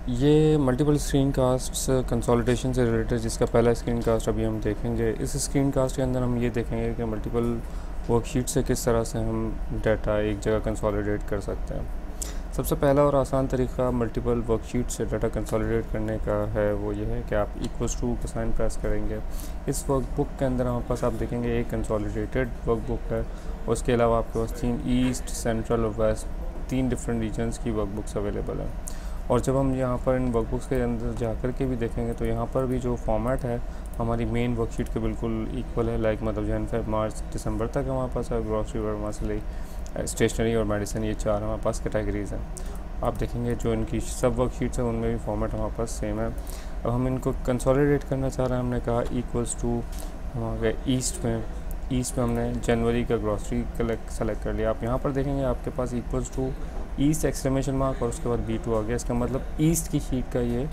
ये multiple screen castes consolidation से related जिसका पहला स्क्रीन कास्ट अभी हम देखेंगे। इस स्क्रीन कास्ट के अंदर हम ये देखेंगे कि मल्टीपल वर्कशीट से किस तरह से हम डाटा एक जगह कंसोलिडेट कर सकते हैं। सबसे पहला और आसान तरीका मल्टीपल वर्कशीट से डाटा कंसोलिडेट करने का है वो ये है कि आप इक्वल्स टू का साइन प्रेस करेंगे। इस वर्कबुक के अंदर हमारे पास आप देखेंगे एक कंसोलिडेटेड वर्कबुक है। उसके अलावा आपके पास 3 ईस्ट, सेंट्रल और वेस्ट 3 डिफरेंट रीजन्स की वर्कबुक्स अवेलेबल हैं। और जब हम यहाँ पर इन वर्कबुक्स के अंदर जा कर के भी देखेंगे तो यहाँ पर भी जो फॉर्मेट है हमारी मेन वर्कशीट के बिल्कुल इक्वल है। लाइक मतलब जनवरी, फरवरी, मार्च, दिसंबर तक हमारे पास है। ग्रॉसरी, फार्मेसी, स्टेशनरी और मेडिसिन, ये 4 हमारे पास कैटेगरीज़ हैं। आप देखेंगे जो इनकी सब वर्कशीट्स हैं उनमें भी फॉर्मेट हमारे पास सेम है। अब हम इनको कंसोलिडेट करना चाह रहे हैं। हमने कहा इक्वल्स टू, हम आ गए ईस्ट में हमने जनवरी का ग्रॉसरी सेलेक्ट कर लिया। आप यहाँ पर देखेंगे आपके पास equals to east exclamation mark और उसके बाद B2 आ गया। इसका मतलब ईस्ट की शीट का ये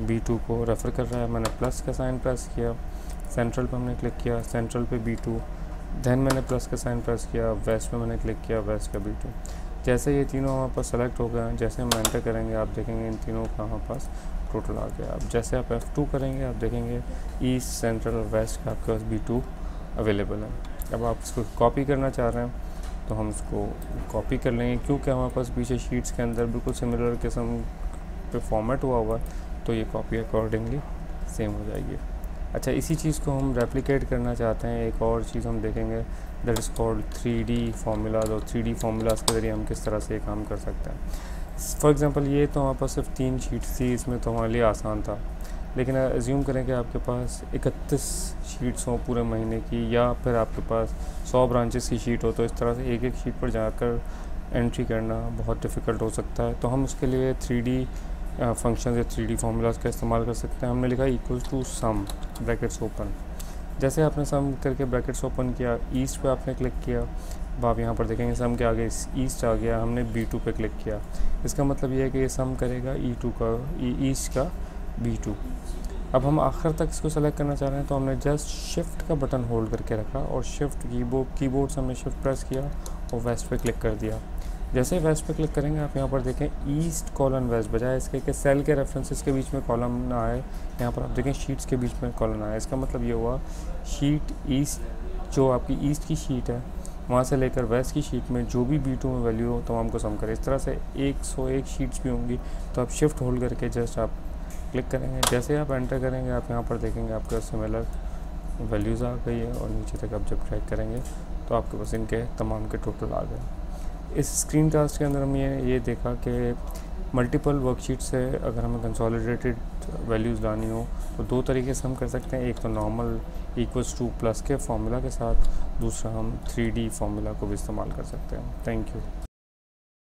B2 को रेफ़र कर रहा है। मैंने प्लस का साइन प्रेस किया, सेंट्रल पे हमने क्लिक किया, सेंट्रल पे B2, देन मैंने प्लस का साइन प्रेस किया, वेस्ट पे मैंने क्लिक किया, वेस्ट का B2। जैसे ये तीनों हमारे पास सेलेक्ट हो गए, जैसे हम एंटर करेंगे आप देखेंगे इन तीनों का हमारे पास टोटल आ गया। अब जैसे आप F2 करेंगे आप देखेंगे ईस्ट, सेंट्रल और वेस्ट का आपके पास B2 अवेलेबल है। अब आप इसको कॉपी करना चाह रहे हैं तो हम इसको कॉपी कर लेंगे, क्योंकि हमारे पास पीछे शीट्स के अंदर बिल्कुल सिमिलर किस्म पे फॉर्मेट हुआ हुआ है तो ये कॉपी अकॉर्डिंगली सेम हो जाएगी। अच्छा, इसी चीज़ को हम रेप्लिकेट करना चाहते हैं। एक और चीज़ हम देखेंगे that is called 3D formulas. और 3D फार्मूलाज के ज़रिए हम किस तरह से ये काम कर सकते हैं। फॉर एग्ज़ाम्पल ये तो हमारे पास सिर्फ 3 शीट्स थी, इसमें तो हमारे लिए आसान था। लेकिन एज्यूम करें कि आपके पास 31 शीट्स हों पूरे महीने की, या फिर आपके पास 100 ब्रांचेस की शीट हो, तो इस तरह से एक एक शीट पर जाकर एंट्री करना बहुत डिफ़िकल्ट हो सकता है। तो हम उसके लिए 3D फंक्शन या 3D फार्मूलाज का इस्तेमाल कर सकते हैं। हमने लिखा equals to some brackets open. जैसे आपने सम करके ब्रैकेट्स ओपन किया, ईस्ट पे आपने क्लिक किया, अब आप यहाँ पर देखेंगे सम के आगे ईस्ट आ गया, हमने B2 पे क्लिक किया। इसका मतलब ये है कि ये सम करेगा E2 का, ईस्ट का B2। अब हम आखिर तक इसको सेलेक्ट करना चाह रहे हैं तो हमने जस्ट शिफ्ट का बटन होल्ड करके रखा और शिफ्ट कीबोर्ड से हमने शिफ्ट प्रेस किया और वेस्ट पे क्लिक कर दिया। जैसे वेस्ट पे क्लिक करेंगे आप यहाँ पर देखें ईस्ट कॉलन वेस्ट, बजाय इसके कि सेल के रेफरेंसेस के बीच में कॉलम ना आए, यहाँ पर आप देखें शीट्स के बीच में कॉलम आए। इसका मतलब ये हुआ शीट ईस्ट, जो आपकी ईस्ट की शीट है वहाँ से लेकर वेस्ट की शीट में जो भी B2 में वैल्यू हो तमाम को सम करें। इस तरह से 101 शीट्स भी होंगी तो आप शिफ्ट होल्ड करके जस्ट आप क्लिक करेंगे। जैसे आप एंटर करेंगे आप यहाँ पर देखेंगे आपके सिमिलर वैल्यूज़ आ गई है और नीचे तक आप जब ट्रैक करेंगे तो आपके पास इनके तमाम के टोटल आ गए। इस स्क्रीन कास्ट के अंदर हम ये देखा कि मल्टीपल वर्कशीट से अगर हमें कंसोलिडेटेड वैल्यूज़ लानी हो तो 2 तरीके से हम कर सकते हैं। एक तो नॉर्मल इक्वल्स टू प्लस के फार्मूला के साथ, दूसरा हम 3D फार्मूला को भी इस्तेमाल कर सकते हैं। Thank you.